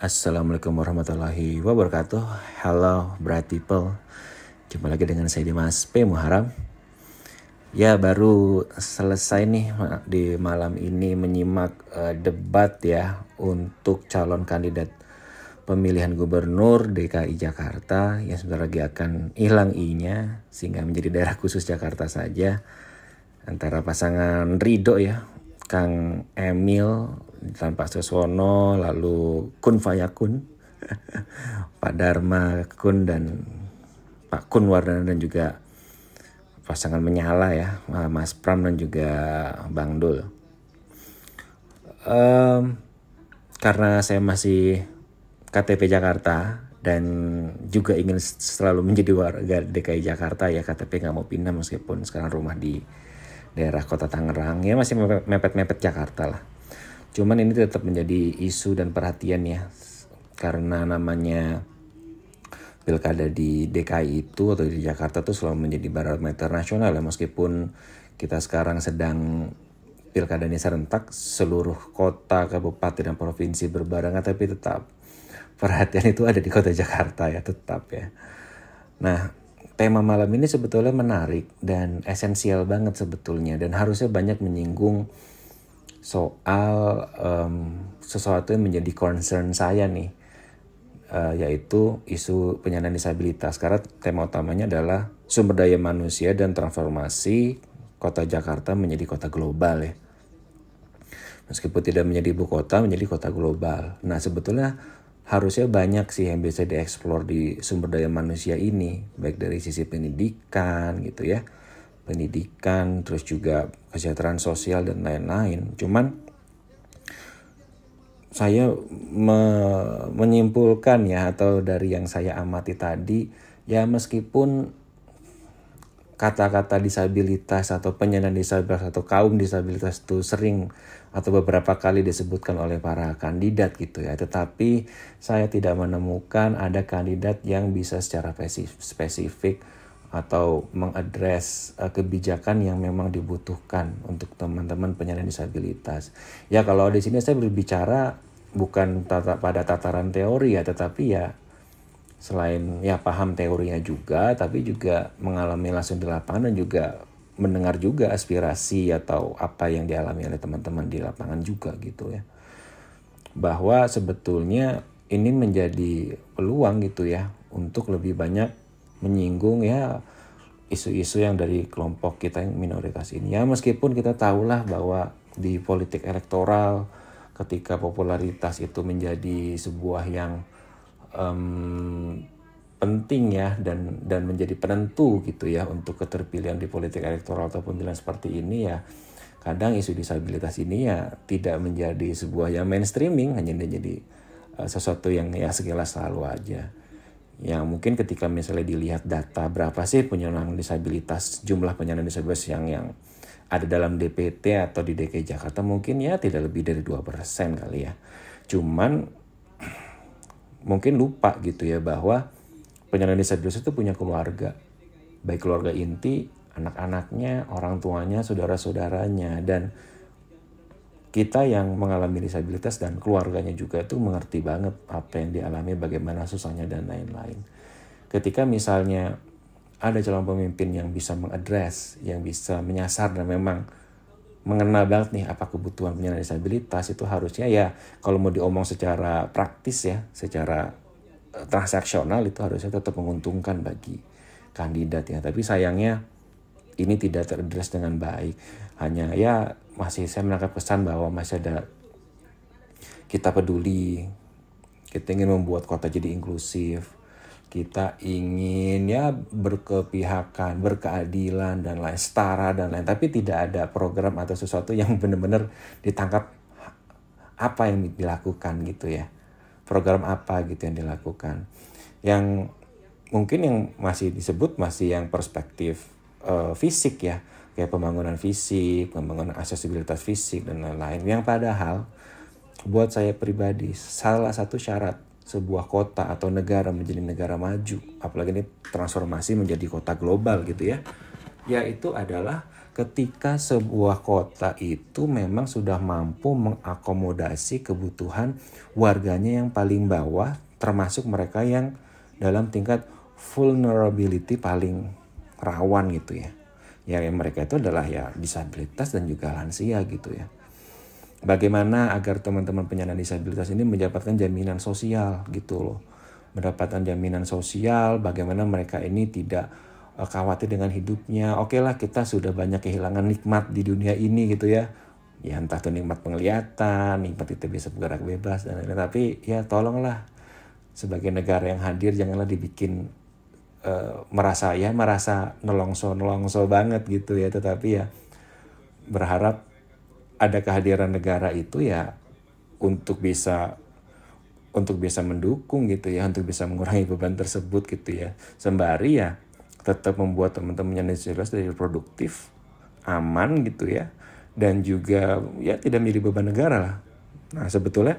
Assalamualaikum warahmatullahi wabarakatuh. Halo bright people. Jumpa lagi dengan saya Dimas P. Muharam. Ya, baru selesai nih di malam ini menyimak debat ya untuk calon kandidat pemilihan gubernur DKI Jakarta yang sebentar lagi akan hilang I-nya sehingga menjadi daerah khusus Jakarta saja, antara pasangan Ridho ya, Kang Emil tanpa Suswono, lalu Kun Fayakun, Pak Dharma Kun dan Pak Kun Wardana, dan juga pasangan menyala ya, Mas Pram dan juga Bang Dul. Karena saya masih KTP Jakarta dan juga ingin selalu menjadi warga DKI Jakarta ya, KTP nggak mau pindah meskipun sekarang rumah di daerah kota Tangerang, ya masih mepet-mepet Jakarta lah. Cuman ini tetap menjadi isu dan perhatian ya, karena namanya pilkada di DKI itu atau di Jakarta tuh selalu menjadi barometer nasional ya, meskipun kita sekarang sedang pilkada ini serentak seluruh kota, kabupaten dan provinsi berbarengan, tapi tetap perhatian itu ada di kota Jakarta ya, tetap ya. Nah, tema malam ini sebetulnya menarik dan esensial banget sebetulnya, dan harusnya banyak menyinggung soal sesuatu yang menjadi concern saya nih, yaitu isu penyandang disabilitas. Karena tema utamanya adalah sumber daya manusia dan transformasi kota Jakarta menjadi kota global ya. Meskipun tidak menjadi ibu kota, menjadi kota global. Nah, sebetulnya harusnya banyak sih yang bisa dieksplor di sumber daya manusia ini, baik dari sisi pendidikan gitu ya, pendidikan, terus juga kesejahteraan sosial dan lain-lain. Cuman saya menyimpulkan ya, atau dari yang saya amati tadi ya, meskipun kata-kata disabilitas atau penyandang disabilitas atau kaum disabilitas itu sering atau beberapa kali disebutkan oleh para kandidat gitu ya, tetapi saya tidak menemukan ada kandidat yang bisa secara spesifik atau mengadres kebijakan yang memang dibutuhkan untuk teman-teman penyandang disabilitas. Ya, kalau di sini saya berbicara bukan pada tataran teori ya, tetapi ya selain ya paham teorinya juga, tapi juga mengalami langsung di lapangan dan juga mendengar juga aspirasi atau apa yang dialami oleh teman-teman di lapangan juga gitu ya. Bahwa sebetulnya ini menjadi peluang gitu ya untuk lebih banyak menyinggung ya isu-isu yang dari kelompok kita yang minoritas ini. Ya, meskipun kita tahulah bahwa di politik elektoral ketika popularitas itu menjadi sebuah yang penting ya, dan menjadi penentu gitu ya untuk keterpilihan di politik elektoral atau pemilihan seperti ini ya, kadang isu disabilitas ini ya tidak menjadi sebuah yang mainstreaming, hanya menjadi sesuatu yang ya sekilas selalu aja. Yang mungkin ketika misalnya dilihat data berapa sih penyandang disabilitas, jumlah penyandang disabilitas yang ada dalam DPT atau di DKI Jakarta, mungkin ya tidak lebih dari 2% kali ya. Cuman mungkin lupa gitu ya bahwa penyandang disabilitas itu punya keluarga, baik keluarga inti, anak-anaknya, orang tuanya, saudara-saudaranya, dan kita yang mengalami disabilitas dan keluarganya juga itu mengerti banget apa yang dialami, bagaimana susahnya dan lain-lain. Ketika misalnya ada calon pemimpin yang bisa mengadres, yang bisa menyasar dan memang mengenal banget nih apa kebutuhan penyandang disabilitas, itu harusnya ya kalau mau diomong secara praktis ya, secara transaksional, itu harusnya tetap menguntungkan bagi kandidat ya. Tapi sayangnya ini tidak teradres dengan baik. Hanya ya masih saya menangkap kesan bahwa masih ada, kita peduli, kita ingin membuat kota jadi inklusif, kita ingin ya berkepihakan, berkeadilan dan lain, setara dan lain, tapi tidak ada program atau sesuatu yang benar-benar ditangkap apa yang dilakukan gitu ya, program apa gitu yang dilakukan. Yang mungkin yang masih disebut masih yang perspektif fisik ya, kayak pembangunan fisik, pembangunan aksesibilitas fisik dan lain-lain, yang padahal buat saya pribadi salah satu syarat sebuah kota atau negara menjadi negara maju, apalagi ini transformasi menjadi kota global gitu ya, Yaitu adalah ketika sebuah kota itu memang sudah mampu mengakomodasi kebutuhan warganya yang paling bawah, termasuk mereka yang dalam tingkat vulnerability paling rawan gitu ya. Ya mereka itu adalah ya disabilitas dan juga lansia gitu ya. Bagaimana agar teman-teman penyandang disabilitas ini mendapatkan jaminan sosial gitu loh. Mendapatkan jaminan sosial, bagaimana mereka ini tidak khawatir dengan hidupnya. Oke lah, kita sudah banyak kehilangan nikmat di dunia ini gitu ya. Ya entah itu nikmat penglihatan, nikmat kita bisa bergerak bebas dan lain-lain. Tapi ya tolonglah sebagai negara yang hadir janganlah dibikin merasa nelongso banget gitu ya. Tetapi ya berharap ada kehadiran negara itu ya untuk bisa mendukung gitu ya, untuk bisa mengurangi beban tersebut gitu ya. Sembari ya tetap membuat teman-teman yang disabilitas jadi produktif, aman gitu ya, dan juga ya tidak menjadi beban negara lah. Nah sebetulnya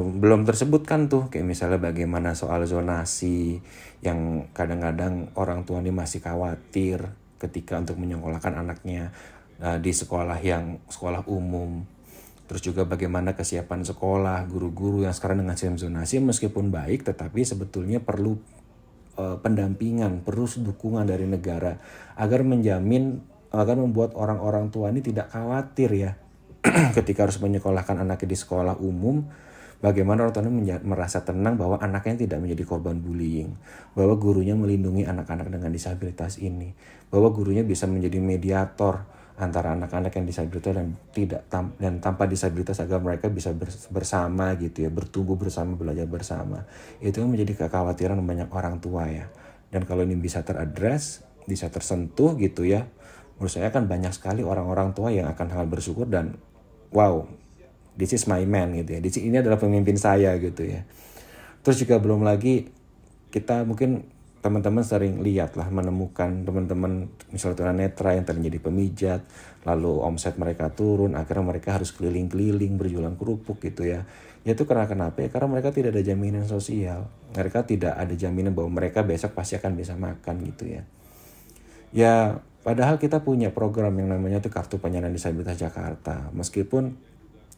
belum tersebutkan tuh kayak misalnya bagaimana soal zonasi yang kadang-kadang orang tua ini masih khawatir ketika untuk menyekolahkan anaknya di sekolah umum. Terus juga bagaimana kesiapan sekolah, guru-guru yang sekarang dengan sistem zonasi meskipun baik tetapi sebetulnya perlu pendampingan, perlu dukungan dari negara agar membuat orang-orang tua ini tidak khawatir ya ketika harus menyekolahkan anaknya di sekolah umum. Bagaimana orang tua ini merasa tenang bahwa anaknya tidak menjadi korban bullying, bahwa gurunya melindungi anak-anak dengan disabilitas ini, bahwa gurunya bisa menjadi mediator antara anak-anak yang disabilitas dan tanpa disabilitas agar mereka bisa bersama gitu ya, bertumbuh bersama, belajar bersama. Itu yang menjadi kekhawatiran banyak orang tua ya. Dan kalau ini bisa teradres, bisa tersentuh gitu ya, menurut saya kan banyak sekali orang-orang tua yang akan sangat bersyukur dan wow, this is my man gitu ya. Ini adalah pemimpin saya gitu ya. Terus juga belum lagi kita mungkin teman-teman sering lihat lah menemukan teman-teman misalnya tunanetra yang terjadi pemijat, lalu omset mereka turun, akhirnya mereka harus keliling-keliling berjualan kerupuk gitu ya. Itu karena kenapa ya? Karena mereka tidak ada jaminan sosial. Mereka tidak ada jaminan bahwa mereka besok pasti akan bisa makan gitu ya. Ya padahal kita punya program yang namanya itu Kartu Penyandang Disabilitas Jakarta. Meskipun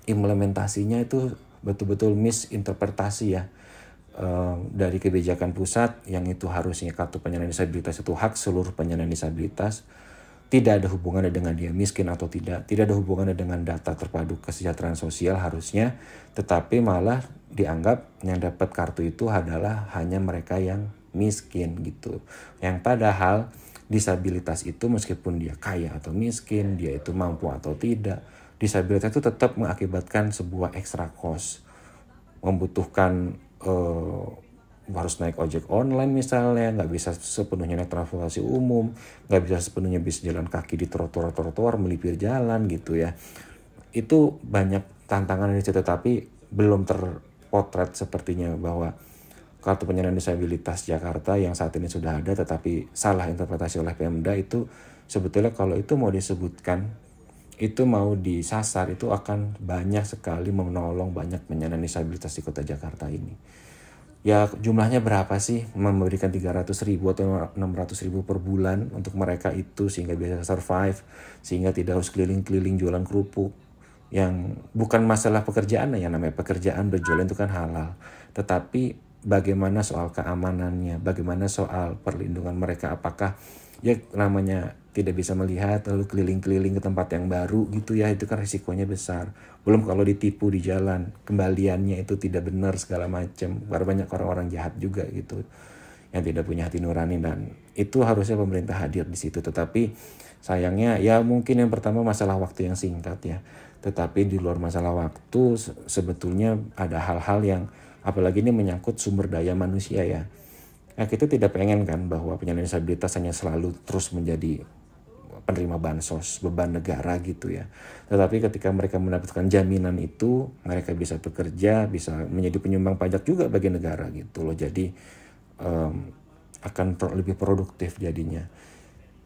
implementasinya itu betul-betul misinterpretasi ya. Dari kebijakan pusat yang itu harusnya kartu penyandang disabilitas itu hak seluruh penyandang disabilitas, tidak ada hubungannya dengan dia miskin atau tidak ada hubungannya dengan data terpadu kesejahteraan sosial harusnya, tetapi malah dianggap yang dapat kartu itu adalah hanya mereka yang miskin gitu. Yang padahal disabilitas itu meskipun dia kaya atau miskin, dia itu mampu atau tidak, disabilitas itu tetap mengakibatkan sebuah extra cost, membutuhkan harus naik ojek online misalnya, nggak bisa sepenuhnya naik transportasi umum, nggak bisa sepenuhnya bisa jalan kaki di trotoar melipir jalan gitu ya. Itu banyak tantangan di situ, tapi belum terpotret sepertinya bahwa kartu penyandang disabilitas Jakarta yang saat ini sudah ada tetapi salah interpretasi oleh Pemda itu sebetulnya kalau itu mau disebutkan, itu mau disasar, itu akan banyak sekali menolong banyak penyandang disabilitas di kota Jakarta ini. Ya jumlahnya berapa sih? Memberikan 300.000 atau 600.000 per bulan untuk mereka itu sehingga bisa survive, sehingga tidak harus keliling-keliling jualan kerupuk. Yang bukan masalah pekerjaan, yang namanya pekerjaan berjualan itu kan halal. Tetapi bagaimana soal keamanannya, bagaimana soal perlindungan mereka, apakah ya namanya tidak bisa melihat lalu keliling-keliling ke tempat yang baru gitu ya, itu kan risikonya besar. Belum kalau ditipu di jalan, kembaliannya itu tidak benar segala macam. Karena banyak orang-orang jahat juga gitu yang tidak punya hati nurani, dan itu harusnya pemerintah hadir di situ. Tetapi sayangnya ya mungkin yang pertama masalah waktu yang singkat ya. Tetapi di luar masalah waktu sebetulnya ada hal-hal yang apalagi ini menyangkut sumber daya manusia ya. Nah, kita tidak pengen kan bahwa penyandang disabilitas hanya selalu terus menjadi penerima bansos, beban negara gitu ya. Tetapi ketika mereka mendapatkan jaminan itu, mereka bisa bekerja, bisa menjadi penyumbang pajak juga bagi negara gitu loh. Jadi akan lebih produktif jadinya.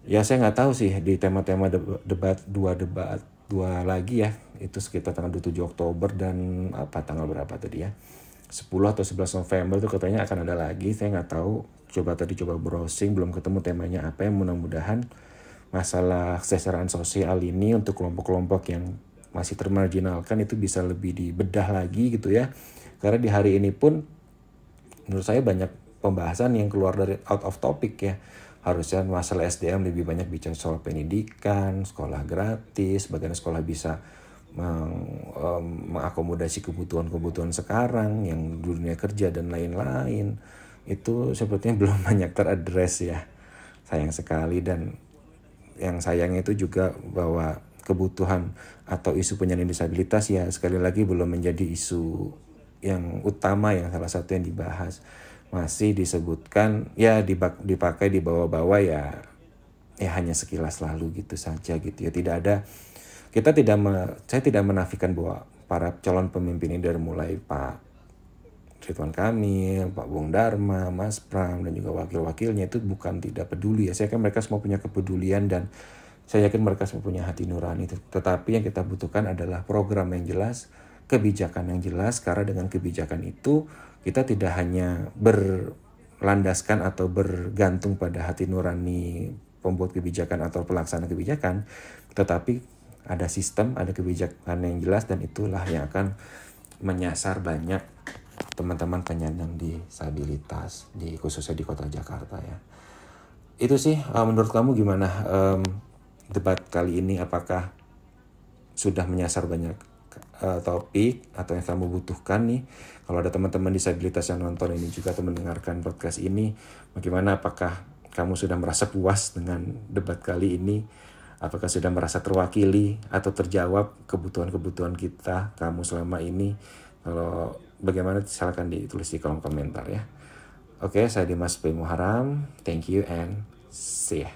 Ya saya nggak tahu sih di tema-tema debat dua lagi ya, itu sekitar tanggal 27 Oktober dan tanggal berapa tadi ya, 10 atau 11 November itu katanya akan ada lagi. Saya nggak tahu coba browsing, belum ketemu temanya apa ya. Mudah-mudahan masalah kesejahteraan sosial ini untuk kelompok-kelompok yang masih termarginalkan itu bisa lebih dibedah lagi gitu ya. Karena di hari ini pun menurut saya banyak pembahasan yang keluar dari out of topic ya. Harusnya masalah SDM lebih banyak bicara soal pendidikan, sekolah gratis, bagaimana sekolah bisa mengakomodasi kebutuhan-kebutuhan sekarang yang dunia kerja dan lain-lain. Itu sepertinya belum banyak teradres ya, sayang sekali. Dan yang sayangnya itu juga bahwa kebutuhan atau isu penyandang disabilitas ya sekali lagi belum menjadi isu yang utama, yang salah satu yang dibahas. Masih disebutkan ya dipakai di bawah-bawah ya hanya sekilas lalu gitu saja gitu ya. Tidak ada, saya tidak menafikan bahwa para calon pemimpin ini dari mulai Pak Ridwan Kamil, Pak Bung Dharma, Mas Pram dan juga wakil-wakilnya itu bukan tidak peduli ya. Saya yakin mereka semua punya kepedulian dan saya yakin mereka semua punya hati nurani. Tetapi yang kita butuhkan adalah program yang jelas, kebijakan yang jelas, karena dengan kebijakan itu kita tidak hanya berlandaskan atau bergantung pada hati nurani pembuat kebijakan atau pelaksana kebijakan, tetapi ada sistem, ada kebijakan yang jelas, dan itulah yang akan menyasar banyak teman-teman penyandang disabilitas khususnya di kota Jakarta ya. Itu sih, menurut kamu gimana debat kali ini? Apakah sudah menyasar banyak topik atau yang kamu butuhkan nih? Kalau ada teman-teman disabilitas yang nonton ini juga atau mendengarkan podcast ini, bagaimana? Apakah kamu sudah merasa puas dengan debat kali ini? Apakah sudah merasa terwakili atau terjawab kebutuhan-kebutuhan kamu selama ini? Kalau bagaimana, silakan ditulis di kolom komentar ya. Oke, saya Dimas P. Muharam. Thank you and see ya.